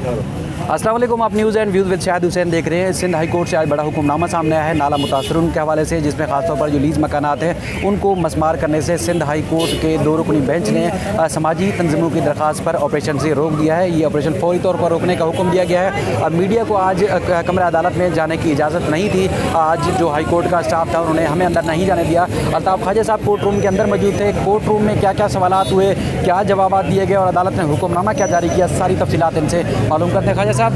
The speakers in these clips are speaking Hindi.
अस्सलाम वालेकुम, आप news and views with Shahid Hussain देख रहे हैं। सिंध हाई कोर्ट से आज बड़ा हुक्मनामा सामने आया है नाला मुतासरीन के हवाले से, जिसमें खासतौर पर जो लीज मकानात हैं उनको मसमार करने से सिंध हाई कोर्ट के 2 रुकनी बेंच ने समाजी तंजीमों की दरख्वास्त पर ऑपरेशन से रोक दिया है। ये ऑपरेशन फौरी तौर पर रोकने का हुक्म दिया गया है। अब मीडिया को आज कमरा अदालत में जाने की इजाज़त नहीं थी। आज जो हाई कोर्ट का स्टाफ था उन्होंने हमें अंदर नहीं जाने दिया। अल्ताफ़ ख्वाजा साहब कोर्ट रूम के अंदर मौजूद थे। कोर्ट रूम में क्या क्या सवालात हुए, क्या जवाब दिए गए और अदालत ने हुक्मनामा क्या जारी किया, सारी तफसीलात इनसे मालूम करते हैं। ख्वाजा साहब,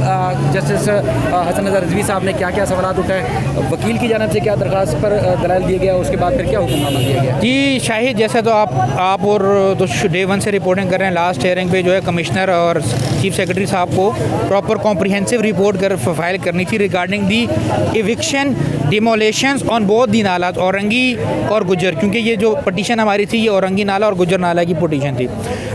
जस्टिस हसन नज़र रिजवी साहब ने क्या क्या सवालात उठाए, वकील की जानिब से क्या दरख्वास्त पर दलाइल दिए गया, उसके बाद फिर क्या हुक्मनामा दिया गया? जी शाहिद, जैसे तो आप और तो डे 1 से रिपोर्टिंग कर रहे हैं। लास्ट हेयरिंग पे जो है कमिश्नर और चीफ सेक्रेटरी साहब को प्रॉपर कॉम्प्रिहेंसिव रिपोर्ट फाइल करनी थी regarding the eviction demolitions on both the nullah, Orangi और गुज्जर, क्योंकि ये जो पटिशन हमारी थी ये औरंगी नाला और गुज्जर नाला की पटिशन थी।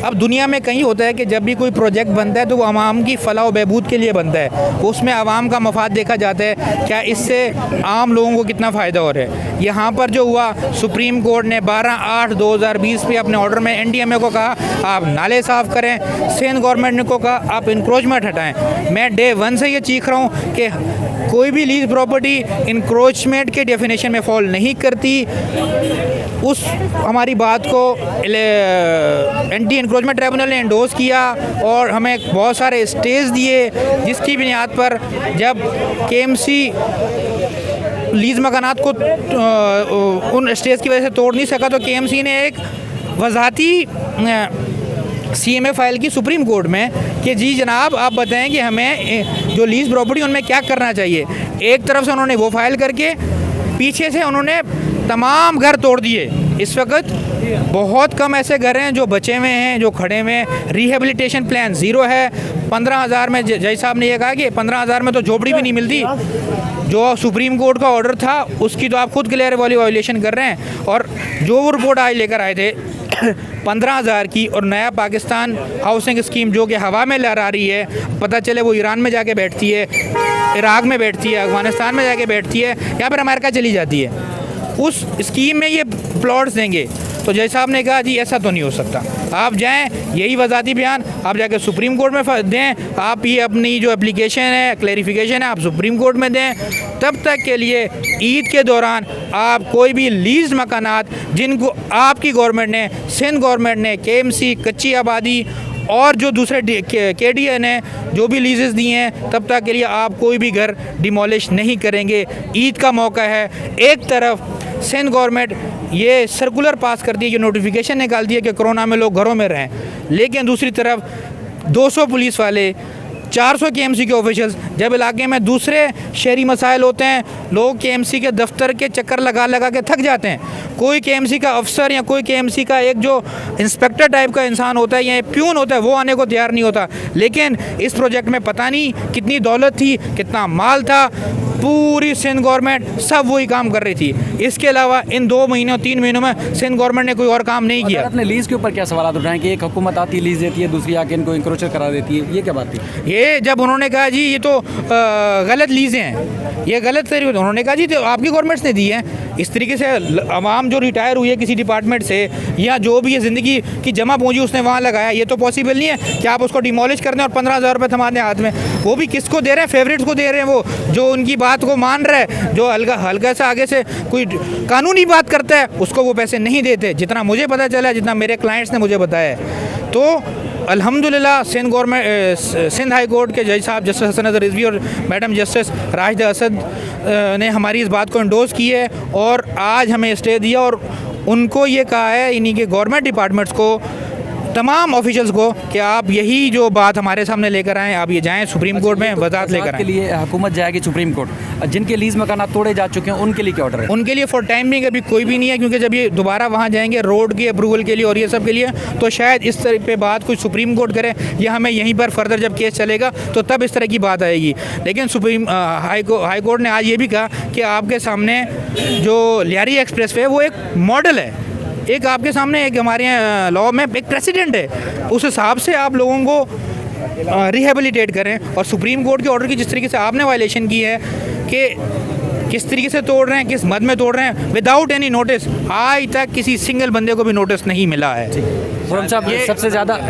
अब दुनिया में कहीं होता है कि जब भी कोई प्रोजेक्ट बनता है तो वो आवाम की फलाह व बहबूद के लिए बनता है, उसमें आवाम का मफाद देखा जाता है, क्या इससे आम लोगों को कितना फ़ायदा हो रहा है। यहाँ पर जो हुआ, सुप्रीम कोर्ट ने 12/8/2020 पे अपने ऑर्डर में NDMA को कहा आप नाले साफ़ करें, सिंध गवर्नमेंट ने को कहा आप इंक्रोचमेंट हटाएं। मैं डे 1 से ये चीख रहा हूँ कि कोई भी लीज प्रॉपर्टी इंक्रोचमेंट के डेफिनेशन में फॉल नहीं करती। उस हमारी बात को एंटी इंक्रोचमेंट ट्रिब्यूनल ने एंडोर्स किया और हमें बहुत सारे स्टेज दिए, जिसकी बुनियाद पर जब KMC लीज मकानात को उन स्टेज की वजह से तोड़ नहीं सका तो KMC ने एक वजाहती CMA फाइल की सुप्रीम कोर्ट में कि जी जनाब आप बताएं कि हमें जो लीज प्रॉपर्टी उनमें क्या करना चाहिए। एक तरफ से उन्होंने वो फाइल करके पीछे से उन्होंने तमाम घर तोड़ दिए। इस वक्त बहुत कम ऐसे घर हैं जो बचे हुए हैं, जो खड़े हुए हैं। रिहेबिलिटेशन प्लान ज़ीरो है। 15,000 में जज साहब ने यह कहा कि 15,000 में तो झोपड़ी भी नहीं मिलती। जो सुप्रीम कोर्ट का ऑर्डर था उसकी तो आप खुद क्लियर वाली वायलेशन कर रहे हैं। और जो वो रिपोर्ट आज लेकर आए थे 15,000 की, और नया पाकिस्तान हाउसिंग स्कीम जो कि हवा में लहरा रही है, पता चले वो ईरान में जाके बैठती है, इराक़ में बैठती है, अफ़गानिस्तान में जाके बैठती है, या फिर अमेरिका चली जाती है। उस स्कीम में ये प्लॉट्स देंगे तो जज साहब ने कहा जी ऐसा तो नहीं हो सकता, आप जाएं, यही वजाती बयान आप जाके सुप्रीम कोर्ट में दें। आप ये अपनी जो एप्लीकेशन है, क्लैरिफिकेशन है, आप सुप्रीम कोर्ट में दें। तब तक के लिए ईद के दौरान आप कोई भी लीज मकानात जिनको आपकी गवर्नमेंट ने, सिंध गवर्नमेंट ने, KMC, कच्ची आबादी और जो दूसरे KDA ने जो भी लीजेस दिए हैं, तब तक के लिए आप कोई भी घर डिमोलिश नहीं करेंगे। ईद का मौका है। एक तरफ सिंध गवर्नमेंट ये सर्कुलर पास कर दी, ये नोटिफिकेशन निकाल दिया कि कोरोना में लोग घरों में रहें, लेकिन दूसरी तरफ 200 पुलिस वाले, 400 KMC के ऑफिशियल्स, जब इलाके में दूसरे शहरी मसाइल होते हैं, लोग KMC के दफ्तर के चक्कर लगा लगा के थक जाते हैं। कोई KMC का अफसर या कोई KMC का एक जो इंस्पेक्टर टाइप का इंसान होता है या प्यून होता है, वो आने को तैयार नहीं होता। लेकिन इस प्रोजेक्ट में पता नहीं कितनी दौलत थी, कितना माल था, पूरी सिंध गवर्नमेंट सब वही काम कर रही थी। इसके अलावा इन 2 महीनों 3 महीनों में सिंध गवर्नमेंट ने कोई और काम नहीं किया। अपने लीज के ऊपर क्या सवाल उठाएं कि एक हुकूमत आती है लीज देती है, दूसरी आके इनको इंक्रोचर करा देती है, ये क्या बात थी? ये जब उन्होंने कहा जी ये तो गलत लीजें हैं, ये गलत तरीके, उन्होंने कहा जी तो आपकी गवर्नमेंट्स ने दी हैं। इस तरीके से आवाम जो रिटायर हुई है किसी डिपार्टमेंट से, या जो भी ये ज़िंदगी की जमा पूंजी उसने वहाँ लगाया, ये तो पॉसिबल नहीं है कि आप उसको डिमोलिश कर दें और 15,000 रुपये थमा दें हाथ में। वो भी किसको दे रहे हैं? फेवरेट्स को दे रहे हैं, वो जो उनकी बात को मान रहा है, जो हल्का सा आगे से कोई कानूनी बात करता है उसको वो पैसे नहीं देते, जितना मुझे पता चला है, जितना मेरे क्लाइंट्स ने मुझे बताया है। तो अल्हम्दुलिल्लाह Sindh government, Sindh high court के जज साहब जस्टिस हसन नज़र रिजवी और मैडम जस्टिस राशिदा असद ने हमारी इस बात को एंडोर्स की है और आज हमें स्टे दिया और उनको ये कहा है, इन्हीं के गवर्नमेंट डिपार्टमेंट्स को, तमाम ऑफिशियल्स को, कि आप यही जो बात हमारे सामने लेकर आएँ, आप ये जाएँ सुप्रीम कोर्ट में वजाहत लेकर आएँ। के लिए हुकूमत जाएगी सुप्रीम कोर्ट। जिनके लीज मकानात तोड़े जा चुके हैं उनके लिए क्या ऑर्डर है? उनके लिए फॉर टाइम बिंग अभी कोई भी नहीं है, क्योंकि जब ये दोबारा वहाँ जाएंगे रोड की अप्रूवल के लिए और ये सब के लिए, तो शायद इस तरह पे बात कोई सुप्रीम कोर्ट करे या हमें यहीं पर फर्दर जब केस चलेगा तो तब इस तरह की बात आएगी। लेकिन सुप्रीम हाई कोर्ट ने आज ये भी कहा कि आपके सामने जो लियारी एक्सप्रेस वे है वो एक मॉडल है, एक आपके सामने एक हमारे यहाँ लॉ में एक प्रेसिडेंट है, उस हिसाब से आप लोगों को रिहेबिलिटेट करें। और सुप्रीम कोर्ट के ऑर्डर की जिस तरीके से आपने वायलेशन की है कि किस तरीके से तोड़ रहे हैं, किस मद में तोड़ रहे हैं, विदाउट एनी नोटिस। आज तक किसी सिंगल बंदे को भी नोटिस नहीं मिला है। खुरम साहब,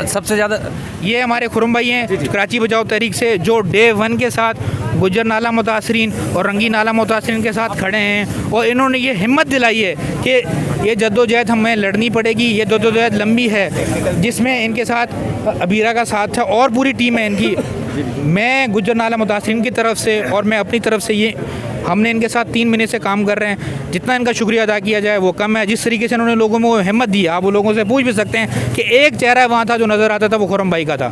सबसे ज़्यादा ये हमारे खुरम भाई हैं कराची बचाओ तहरीक से, जो डे 1 के साथ गुज्जर नाला मुतासरीन और रंगी नाला मुतासरीन के साथ खड़े हैं, और इन्होंने ये हिम्मत दिलाई है कि ये जद्दोजहद हमें लड़नी पड़ेगी, ये जद्दोजहद लंबी है, जिसमें इनके साथ अबीरा का साथ है और पूरी टीम है इनकी। मैं गुज्जर नाला मुतासरीन की तरफ से और मैं अपनी तरफ से ये हमने इनके साथ 3 महीने से काम कर रहे हैं, जितना इनका शुक्रिया अदा किया जाए वो कम है। जिस तरीके से उन्होंने लोगों में वो हिम्मत दी, आप वो लोगों से पूछ भी सकते हैं कि एक चेहरा वहाँ था जो नज़र आता था, वो खुरम भाई का था।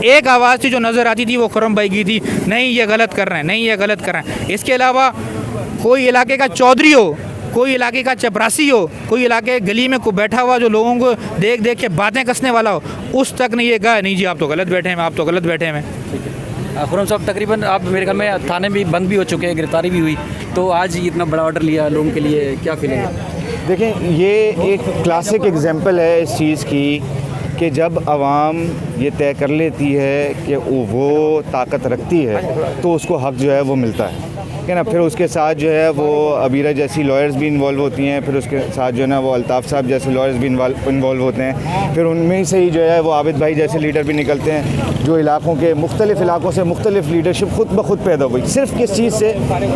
एक आवाज़ थी जो नज़र आती थी, वो खुरम भाई की थी, नहीं ये गलत कर रहे हैं, नहीं ये गलत कर रहे हैं। इसके अलावा कोई इलाके का चौधरी हो, कोई इलाके का चपरासी हो, कोई इलाके गली में कोई बैठा हुआ जो लोगों को देख देख के बातें कसने वाला हो, उस तक नहीं ये कहा नहीं जी आप तो गलत बैठे हैं, आप तो गलत बैठे हैं। खुरम साहब, तकरीबन आप मेरे ख्याल में थाने भी बंद भी हो चुके हैं, गिरफ्तारी भी हुई, तो आज इतना बड़ा ऑर्डर लिया लोगों के लिए, क्या फीलिंग है? देखें, ये एक क्लासिक एग्जांपल है इस चीज़ की कि जब आवाम ये तय कर लेती है कि वो ताकत रखती है तो उसको हक़ जो है वो मिलता है ना। फिर उसके साथ जो है वो अबीरा जैसी लॉयर्स भी इन्वॉल्व होती हैं, फिर उसके साथ जो है ना वो अल्ताफ़ साहब जैसे लॉयर्स भी इन्वॉल्व होते हैं, फिर उनमें से ही जो है वो आबिद भाई जैसे लीडर भी निकलते हैं, जो इलाकों के मुख्तलिफ़ इलाकों से मुख्तलिफ़ लीडरशिप ख़ुद ब खुद पैदा हुई। सिर्फ किस चीज़ से?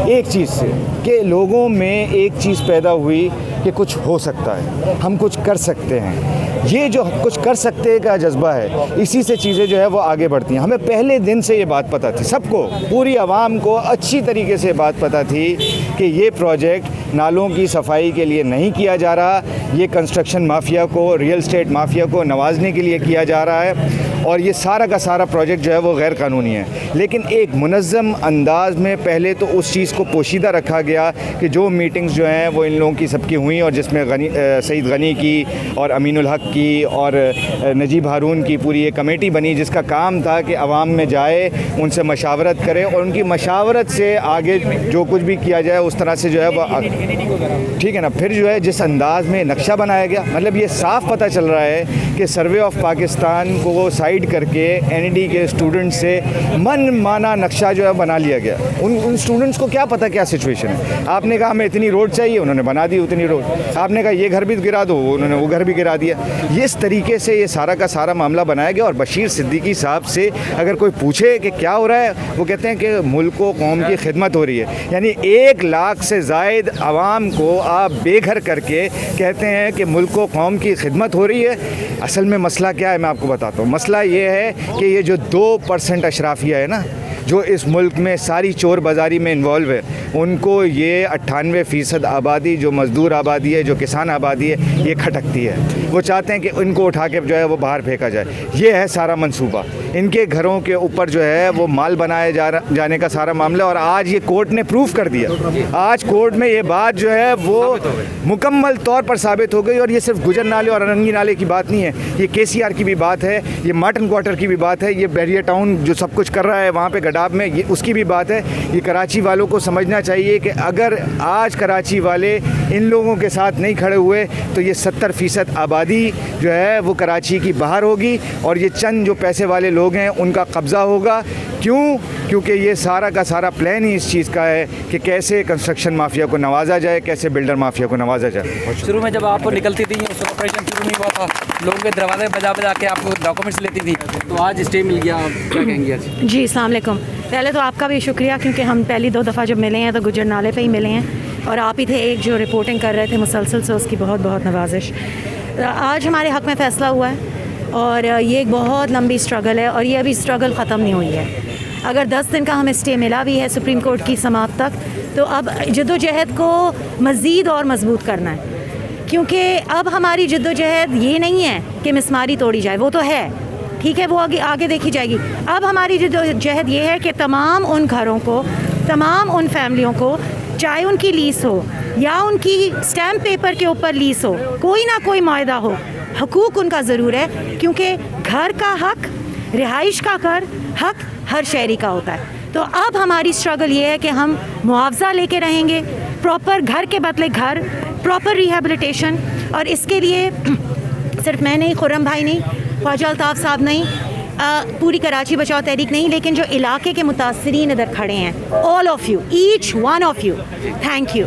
एक चीज़ से कि लोगों में एक चीज़ पैदा हुई कि कुछ हो सकता है, हम कुछ कर सकते हैं। ये जो कुछ कर सकते का जज्बा है, इसी से चीज़ें जो है वो आगे बढ़ती हैं। हमें पहले दिन से ये बात पता थी, सबको, पूरी आवाम को अच्छी तरीके से बात पता थी कि ये प्रोजेक्ट नालों की सफाई के लिए नहीं किया जा रहा, ये कंस्ट्रक्शन माफिया को, रियल एस्टेट माफिया को नवाजने के लिए किया जा रहा है, और ये सारा का सारा प्रोजेक्ट जो है वो गैर कानूनी है। लेकिन एक मुनज़्ज़म अंदाज में पहले तो उस चीज़ को पोशीदा रखा गया कि जो मीटिंग्स जो हैं वो इन लोगों की सबकी हुई, और जिसमें सईद गनी की और अमीनुल हक की और नजीब हारून की पूरी एक कमेटी बनी, जिसका काम था कि आवाम में जाए, उनसे मशावरत करे और उनकी मशावरत से आगे जो कुछ भी किया जाए उस तरह से जो है वो, ठीक है ना। फिर जो है जिस अंदाज में नक्शा बनाया गया, मतलब ये साफ़ पता चल रहा है कि सर्वे ऑफ पाकिस्तान को साइड करके एनईडी के स्टूडेंट से मन माना नक्शा जो है बना लिया गया। उन स्टूडेंट्स को क्या पता क्या सिचुएशन है। आपने कहा हमें इतनी रोड चाहिए, उन्होंने बना दी उतनी रोड। आपने कहा ये घर भी गिरा दो, उन्होंने वो घर भी गिरा दिया। इस तरीके से ये सारा का सारा मामला बनाया गया। और बशीर सिद्दीकी साहब से अगर कोई पूछे कि क्या हो रहा है, वो कहते हैं कि मुल्क व कौम की खिदमत हो रही है। यानी 1 लाख से ज़ायद आवाम को आप बेघर करके कहते हैं कि मुल्क व कौम की खिदमत हो रही है। असल में मसला क्या है मैं आपको बताता हूँ। मसला ये है कि ये जो 2% अशराफिया है ना, जो इस मुल्क में सारी चोर बाज़ारी में इन्वॉल्व है, उनको ये 98% आबादी जो मज़दूर आबादी है, जो किसान आबादी है, ये खटकती है। वो चाहते हैं कि इनको उठा के जो है वो बाहर फेंका जाए। ये है सारा मंसूबा। इनके घरों के ऊपर जो है वो माल बनाए जाने का सारा मामला। और आज ये कोर्ट ने प्रूफ कर दिया। आज कोर्ट में ये बात जो है वो मुकम्मल तौर पर साबित हो गई। और ये सिर्फ गुजर नाले और रंगी नाले की बात नहीं है, ये KCR की भी बात है, ये मार्टन क्वार्टर की भी बात है, ये बैरियर टाउन जो सब कुछ कर रहा है वहाँ पे गडाब में, ये उसकी भी बात है। ये कराची वालों को समझना चाहिए कि अगर आज कराची वाले इन लोगों के साथ नहीं खड़े हुए तो ये 70% आबादी जो है वो कराची की बाहर होगी, और ये चंद जो पैसे वाले लोग हैं उनका कब्ज़ा होगा। क्यों? क्योंकि ये सारा का सारा प्लान ही इस चीज़ का है कि कैसे कंस्ट्रक्शन माफिया को नवाजा जाए, कैसे बिल्डर माफिया को नवाजा जाए। शुरू में जब आप निकलती थी, उस वक्त ऑपरेशन शुरू नहीं हुआ था, लोगों के दरवाजे बजा बजा के आपको डॉक्यूमेंट्स लेती थी, तो आज स्टे मिल गया, आप क्या कहेंगे आज? जी, अस्सलाम वालेकुम। पहले तो आपका भी शुक्रिया, क्योंकि हम पहली 2 दफ़ा जब मिले हैं तो गुजर नाले पे ही मिले हैं, और आप ही थे एक जो रिपोर्टिंग कर रहे थे मुसलसल, से उसकी बहुत बहुत नवाजिश। आज हमारे हक़ में फ़ैसला हुआ है, और ये एक बहुत लंबी स्ट्रगल है, और ये अभी स्ट्रगल ख़त्म नहीं हुई है। अगर 10 दिन का हमें स्टे मिला भी है सुप्रीम कोर्ट की समाप्त तक, तो अब जद्दोजहद को मज़ीद और मजबूत करना है। क्योंकि अब हमारी जद्दोजहद ये नहीं है कि मिसमारी तोड़ी जाए, वो तो है, ठीक है, वो आगे देखी जाएगी। अब हमारी जद्दोजहद ये है कि तमाम उन घरों को, तमाम उन फैमिलियों को, चाहे उनकी लीस हो या उनकी स्टैम्प पेपर के ऊपर लीस हो, कोई ना कोई मुआहदा हो, हकूक़ उनका ज़रूर है। क्योंकि घर का हक़, रिहाइश का हक़ हर शहरी का होता है। तो अब हमारी स्ट्रगल ये है कि हम मुआवजा लेके रहेंगे, प्रॉपर घर के बदले घर, प्रॉपर रिहेबिलिटेशन। और इसके लिए सिर्फ मैं नहीं, खुर्रम भाई नहीं, ख्वाजा अल्ताफ़ साहब नहीं, पूरी कराची बचाओ तहरीक नहीं, लेकिन जो इलाके के मुतासरीन इधर खड़े हैं, all of you, each one of you, thank you,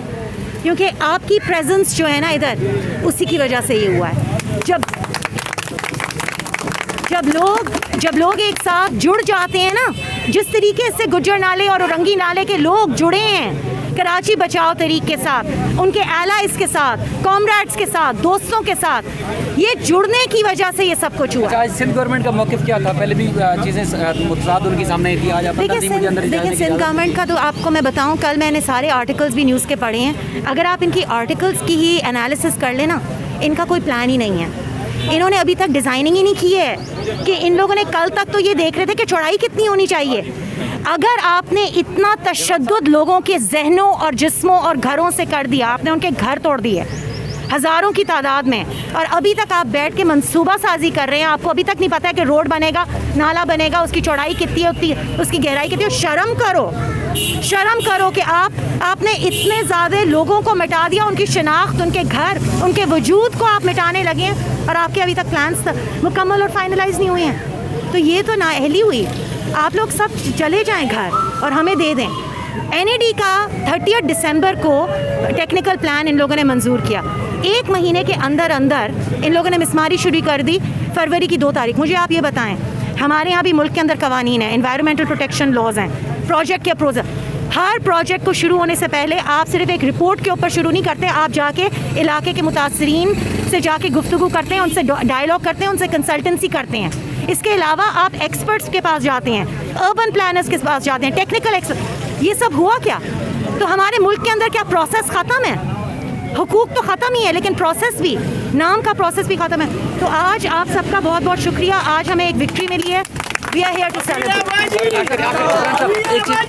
क्योंकि आपकी प्रेजेंस जो है ना इधर, उसी की वजह से ये हुआ है। जब लोग एक साथ जुड़ जाते हैं ना, जिस तरीके से गुज्जर नाले और औरंगी नाले के लोग जुड़े हैं कराची बचाओ तहरीक के साथ, उनके एलाइज के साथ, कॉमरेड्स के साथ, दोस्तों के साथ, ये जुड़ने की वजह से ये सब कुछ हुआ। आज सिंध गवर्नमेंट का मौक़िफ़ क्या था? पहले भी चीज़ें मुतसाद उनके सामने थी, आज देखिए सिंध गवर्नमेंट का तो आपको मैं बताऊं, कल मैंने सारे आर्टिकल्स भी न्यूज़ के पढ़े हैं। अगर आप इनकी आर्टिकल्स की ही एनालिसिस कर लेना, इनका कोई प्लान ही नहीं है। इन्होंने अभी तक डिज़ाइनिंग ही नहीं की है कि इन लोगों ने कल तक तो ये देख रहे थे कि चौड़ाई कितनी होनी चाहिए। अगर आपने इतना तशद्दुद लोगों के जहनों और जिस्मों और घरों से कर दिया, आपने उनके घर तोड़ दिए हज़ारों की तादाद में, और अभी तक आप बैठ के मंसूबा साजी कर रहे हैं, आपको अभी तक नहीं पता है कि रोड बनेगा, नाला बनेगा, उसकी चौड़ाई कितनी होती है, उसकी गहराई कितनी है। शर्म करो कि आपने इतने ज़्यादा लोगों को मिटा दिया, उनकी शनाख्त, उनके घर, उनके वजूद को आप मिटाने लगे हैं, और आपके अभी तक प्लान्स मुकम्मल और फाइनलाइज नहीं हुए हैं। तो ये तो नाअहली हुई। आप लोग सब चले जाएं घर और हमें दे दें। NAD का 30 दिसंबर को टेक्निकल प्लान इन लोगों ने मंजूर किया। 1 महीने के अंदर इन लोगों ने मिसमारी शुरू कर दी फरवरी की 2 तारीख। मुझे आप ये बताएं, हमारे यहाँ भी मुल्क के अंदर कवानीन है, एनवायरमेंटल प्रोटेक्शन लॉज हैं, प्रोजेक्ट के अप्रोवल। हर प्रोजेक्ट को शुरू होने से पहले आप सिर्फ एक रिपोर्ट के ऊपर शुरू नहीं करते, आप जाके इलाके के मुतासरीन से जाके गुफ्तगू करते हैं, उनसे डायलॉग करते हैं, उनसे कंसल्टेंसी करते हैं। इसके अलावा आप एक्सपर्ट्स के पास जाते हैं, अर्बन प्लानर्स के पास जाते हैं, टेक्निकल एक्सपर्ट। ये सब हुआ क्या? तो हमारे मुल्क के अंदर क्या प्रोसेस ख़त्म है? हुकूक तो ख़त्म ही है, लेकिन प्रोसेस भी, नाम का प्रोसेस भी ख़त्म है। तो आज आप सबका बहुत बहुत शुक्रिया। आज हमें एक विक्ट्री मिली है। We are here to celebrate.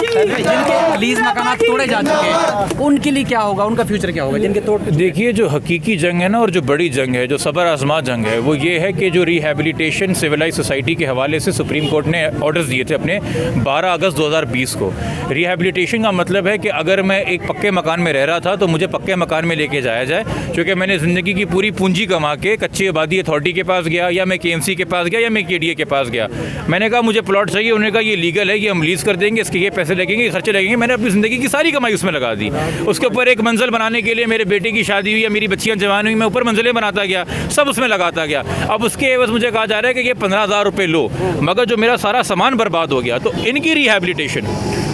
जिनके लीज मकानात तोड़े जा चुके हैं, उनके लिए क्या होगा, उनका फ्यूचर क्या होगा? जिनके तोड़, देखिए, जो हकीकी जंग है ना, और जो बड़ी जंग है, जो सबर आजमा जंग है, वो ये है कि जो रिहैबिलिटेशन सिविलाइज सोसाइटी के हवाले से सुप्रीम कोर्ट ने ऑर्डर्स दिए थे अपने 12 अगस्त 2020 को। रिहैबिलिटेशन का मतलब है कि अगर मैं एक पक्के मकान में रह रहा था तो मुझे पक्के मकान में लेके जाया जाए, क्योंकि मैंने ज़िंदगी की पूरी पूंजी कमा के कच्ची आबादी अथॉरिटी के पास गया, या मैं KMC के पास गया, या मैं KDA के पास गया। मैंने कहा मुझे प्लॉट चाहिए, उन्होंने कहा ये लीगल है, ये हम लीज़ कर देंगे, इसके ये पैसे लगेंगे, खर्चे लगेंगे। मैंने अपनी ज़िंदगी की सारी कमाई उसमें लगा दी। उसके ऊपर एक मंजिल बनाने के लिए मेरे बेटे की शादी हुई या मेरी बच्चियाँ जवान हुई, मैं ऊपर मंजिलें बनाता गया, सब उसमें लगाता गया। अब उसके एवज मुझे कहा जा रहा है कि ये 15,000 रुपये लो, मगर जो मेरा सारा सामान बर्बाद हो गया। तो इनकी रिहैबिलिटेशन,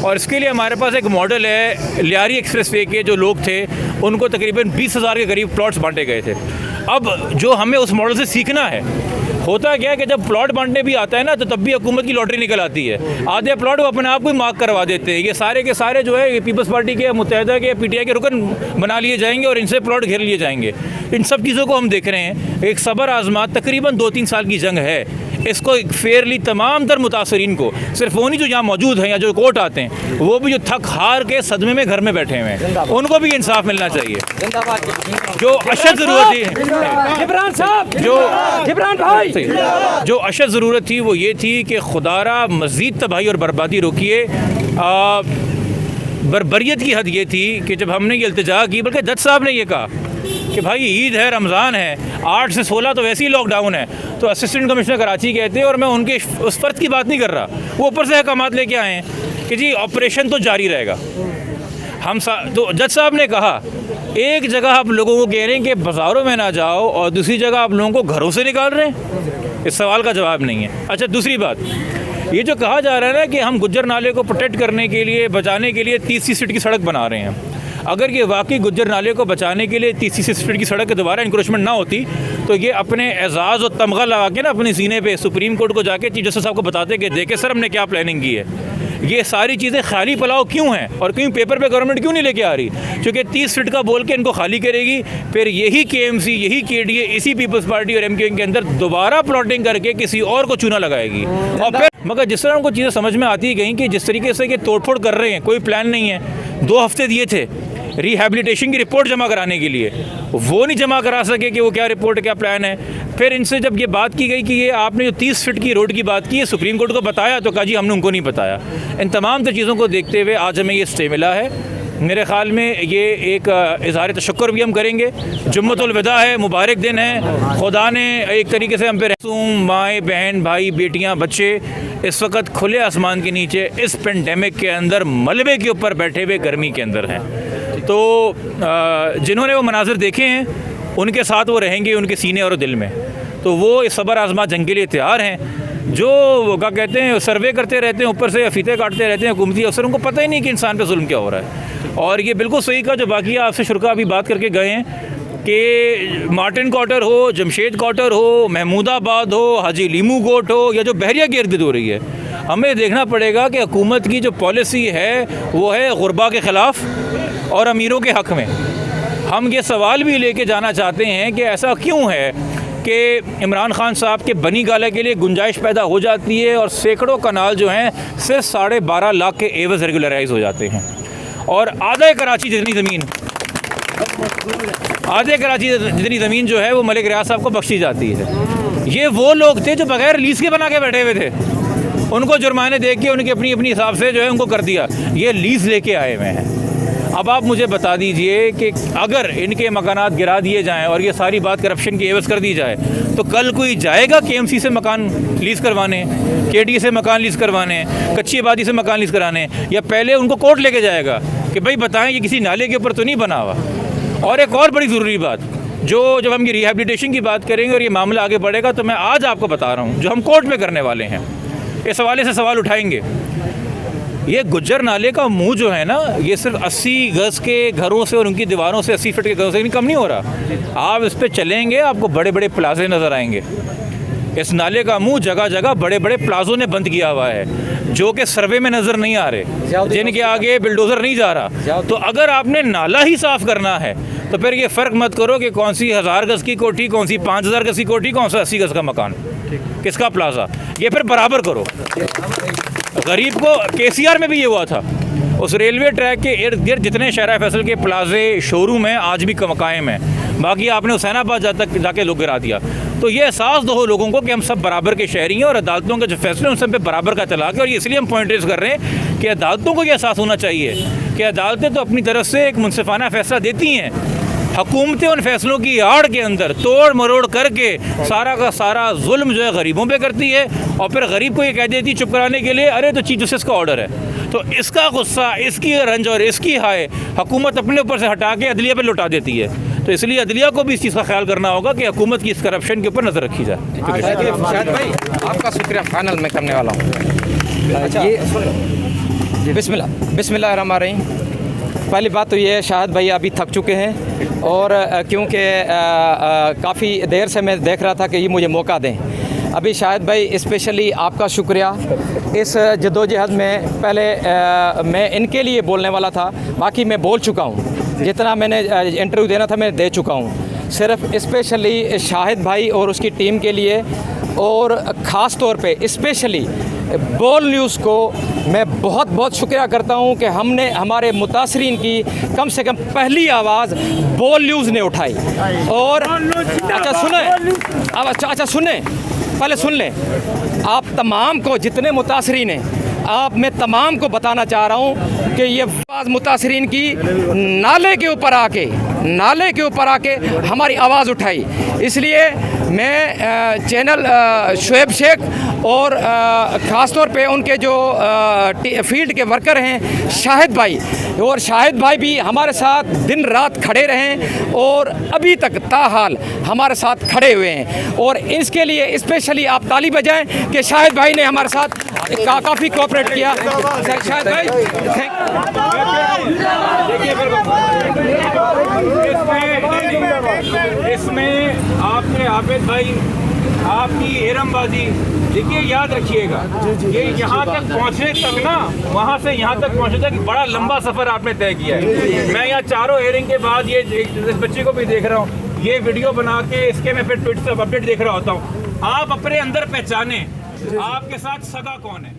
और इसके लिए हमारे पास एक मॉडल है, लियारी एक्सप्रेस वे के जो लोग थे उनको तकरीबन 20,000 के करीब प्लॉट्स बांटे गए थे। अब जो हमें उस मॉडल से सीखना है, होता क्या है कि जब प्लॉट बांटने भी आता है ना, तो तब भी हुकूमत की लॉटरी निकल आती है। आधे प्लॉट वो अपने आप को ही मार्क करवा देते हैं। ये सारे के सारे जो है पीपल्स पार्टी के, मुत्तहिदा के, PTI के रुकन बना लिए जाएंगे और इनसे प्लॉट घेर लिए जाएंगे। इन सब चीज़ों को हम देख रहे हैं। एक सबर आजमा तकरीबन 2-3 साल की जंग है। इसको फेयरली तमाम तर मुतासरीन को, सिर्फ वो नहीं जो यहाँ मौजूद हैं या जो कोर्ट आते हैं, वो भी जो थक हार के सदमे में घर में बैठे हुए हैं, उनको भी इंसाफ मिलना चाहिए। जो अशद ज़रूरत थी, जो अशद ज़रूरत थी वो ये थी कि खुदारा मज़ीद तबाही और बर्बादी रोकिए। बर्बरियत की हद ये थी कि जब हमने ये इल्तिजा की, बल्कि जज साहब ने ये कहा कि भाई ईद है, रमज़ान है, 8 से 16 तो वैसे ही लॉकडाउन है, तो असिस्टेंट कमिश्नर कराची कहते हैं, और मैं उनके उस फ़र्द की बात नहीं कर रहा, वो ऊपर से अहकामात लेके आए हैं कि जी ऑपरेशन तो जारी रहेगा। तो जज साहब ने कहा एक जगह आप लोगों को कह रहे हैं कि बाज़ारों में ना जाओ, और दूसरी जगह आप लोगों को घरों से निकाल रहे हैं। इस सवाल का जवाब नहीं है। अच्छा, दूसरी बात, ये जो कहा जा रहा है ना कि हम गुज्जर नाले को प्रोटेक्ट करने के लिए, बचाने के लिए 30 फीट की सड़क बना रहे हैं, अगर ये वाकई गुज्जर नाले को बचाने के लिए 30 फीट की सड़क के दोबारा इंक्रोचमेंट ना होती, तो ये अपने एजाज़ और तमगा लगा के ना अपने सीने पे सुप्रीम कोर्ट को जाके चीफ जस्टिस साहब को बताते कि देखे सर हमने क्या प्लानिंग की है। ये सारी चीज़ें खाली पलाव क्यों हैं, और क्यों पेपर पे गवर्नमेंट क्यों नहीं लेके आ रही? क्योंकि 30 फीट का बोल के इनको खाली करेगी, फिर यही KMC, यही KDA, इसी पीपल्स पार्टी और MQM के अंदर दोबारा प्लॉटिंग करके किसी और को चूना लगाएगी। और फिर मगर जिस तरह उनको चीज़ें समझ में आती गई कि जिस तरीके से ये तोड़फोड़ कर रहे हैं, कोई प्लान नहीं है। 2 हफ्ते दिए थे रिहैबिलिटेशन की रिपोर्ट जमा कराने के लिए, वो नहीं जमा करा सके कि वो क्या रिपोर्ट, क्या प्लान है। फिर इनसे जब ये बात की गई कि ये आपने जो 30 फीट की रोड की बात की है, सुप्रीम कोर्ट को बताया, तो कहा जी हमने उनको नहीं बताया। इन तमाम चीज़ों को देखते हुए आज हमें ये स्टे मिला है। मेरे ख़्याल में ये एक इज़हार तशक्कुर भी हम करेंगे। जुम्मतुल विदा है, मुबारक दिन है। खुदा ने एक तरीके से हम पे रहसूम माएँ बहन भाई बेटियाँ बच्चे इस वक्त खुले आसमान के नीचे इस पेंडेमिक के अंदर मलबे के ऊपर बैठे हुए गर्मी के अंदर हैं। तो जिन्होंने वो मनाजिर देखे हैं उनके साथ वो रहेंगे, उनके सीने और दिल में। तो वो इस सबर आज़मा जंग के लिए तैयार हैं। जो क्या कहते हैं सर्वे करते रहते हैं, ऊपर से फीते काटते रहते हैं हुकूमती अफसर, उनको पता ही नहीं कि इंसान पे जुल्म क्या हो रहा है। और ये बिल्कुल सही का जो बाकी आपसे शुरा अभी बात करके गए हैं कि मार्टिन क्वार्टर हो, जमशेद क्वार्टर हो, महमूदाबाद हो, हाजी लीमू गोट हो, या जो बहरिया की इर्द गिर्द हो रही है, हमें देखना पड़ेगा कि हुकूमत की जो पॉलिसी है वो है गुरबा के ख़िलाफ़ और अमीरों के हक़ में। हम ये सवाल भी लेके जाना चाहते हैं कि ऐसा क्यों है कि इमरान खान साहब के बनी गाला के लिए गुंजाइश पैदा हो जाती है और सैकड़ों कनाल जो हैं सिर्फ 12.5 लाख के एवज़ रेगुलराइज हो जाते हैं, और आधे कराची जितनी ज़मीन जो है वो मलिक रियाज साहब को बख्शी जाती है। ये वो लोग थे जो बग़ैर लीज़ के बना के बैठे हुए थे, उनको जुर्माने दे के उनके अपनी हिसाब से जो है उनको कर दिया। ये लीज़ लेके आए हुए हैं। अब आप मुझे बता दीजिए कि अगर इनके मकानात गिरा दिए जाएं और ये सारी बात करप्शन की एवज़ कर दी जाए, तो कल कोई जाएगा KMC से मकान लीज़ करवाने, KDA से मकान लीज़ करवाने, कच्ची आबादी से मकान लीज़ कराने, या पहले उनको कोर्ट लेके जाएगा कि भाई बताएं ये किसी नाले के ऊपर तो नहीं बना हुआ। और एक और बड़ी ज़रूरी बात, जो जब हम ये रिहेबिलिटेशन की बात करेंगे और ये मामला आगे बढ़ेगा, तो मैं आज आपको बता रहा हूँ जो हम कोर्ट में करने वाले हैं, इस हवाले से सवाल उठाएंगे। ये गुज्जर नाले का मुंह जो है ना, ये सिर्फ 80 गज़ के घरों से और उनकी दीवारों से 80 फीट के घरों से कम नहीं हो रहा। आप इस पे चलेंगे, आपको बड़े बड़े प्लाजे नज़र आएंगे। इस नाले का मुंह जगह जगह बड़े बड़े प्लाजों ने बंद किया हुआ है, जो कि सर्वे में नज़र नहीं आ रहे, जिनके आगे बिल्डोज़र नहीं जा रहा। तो अगर आपने नाला ही साफ़ करना है तो फिर ये फ़र्क मत करो कि कौन सी 1000 गज़ की कोठी, कौन सी 5000 गज़ की कोठी, कौन सा 80 गज़ का मकान, किसका प्लाजा, ये फिर बराबर करो। गरीब को KCR में भी ये हुआ था, उस रेलवे ट्रैक के इर्द गिर्द जितने शहर फैसल के प्लाजे शोरूम हैं आज भी कायम हैं, बाकी आपने हुसैनाबाद तक जाके लोग गिरा दिया। तो ये एहसास दो लोगों को कि हम सब बराबर के शहरी हैं और अदालतों के जो फैसले हैं उन सब पे बराबर का तलाक है। और ये इसलिए हम पॉइंट रेज कर रहे हैं कि अदालतों को ये एहसास होना चाहिए कि अदालतें तो अपनी तरफ से एक मुनसिफाना फ़ैसला देती हैं, हुकूमतें उन फैसलों की आड़ के अंदर तोड़ मरोड़ करके सारा का सारा जुल्म जो है गरीबों पे करती है, और फिर गरीब को ये कह देती चुप कराने के लिए, अरे तो चीफ जस्टिस का ऑर्डर है। तो इसका गुस्सा, इसकी रंज और इसकी हाय हुकूमत अपने ऊपर से हटा के अदलिया पे लौटा देती है। तो इसलिए अदलिया को भी इस चीज़ का ख्याल करना होगा कि हुकूमत की इस करप्शन के ऊपर नज़र रखी जाए। शाहिद भाई आपका शुक्रिया, फाइनल में करने वाला हूँ। अच्छा, ये बिस्मिल्लाहिर्रहमानिर्रहीम। पहली बात तो ये है, शाहिद भाई अभी थक चुके हैं, और क्योंकि काफ़ी देर से मैं देख रहा था कि ये मुझे मौका दें। अभी शाहिद भाई स्पेशली आपका शुक्रिया इस जद्दोजहद में। पहले मैं इनके लिए बोलने वाला था, बाकी मैं बोल चुका हूँ, जितना मैंने इंटरव्यू देना था मैं दे चुका हूँ। सिर्फ स्पेशली शाहिद भाई और उसकी टीम के लिए, और ख़ास तौर पे स्पेशली बोल न्यूज़ को मैं बहुत बहुत शुक्रिया करता हूं कि हमने हमारे मुतासरीन की कम से कम पहली आवाज़ बोल न्यूज़ ने उठाई। और अच्छा सुने, पहले सुन लें। आप तमाम को, जितने मुतासरीन हैं, मैं तमाम को बताना चाह रहा हूं कि ये आवाज़ मुतासरीन की नाले के ऊपर आके हमारी आवाज़ उठाई। इसलिए मैं चैनल शुएब शेख और ख़ास तौर पे उनके जो फील्ड के वर्कर हैं शाहिद भाई भी हमारे साथ दिन रात खड़े रहें और अभी तक ताहाल हमारे साथ खड़े हुए हैं। और इसके लिए स्पेशली आप ताली बजाएं कि शाहिद भाई ने हमारे साथ काफ़ी कोऑपरेट किया। शाहिद भाई इसमें आपने आबिद भाई आपकी हेरमबाजी, देखिए याद रखिएगा ये यहाँ तक पहुँचने तक ना, वहाँ से यहाँ तक पहुँचने तक बड़ा लंबा सफ़र आपने तय किया है। मैं यहाँ चारों हेयरिंग के बाद ये इस बच्चे को भी देख रहा हूँ, ये वीडियो बना के इसके मैं फिर ट्विटर पर अपडेट देख रहा होता हूँ। आप अपने अंदर पहचाने आपके साथ सगा कौन है।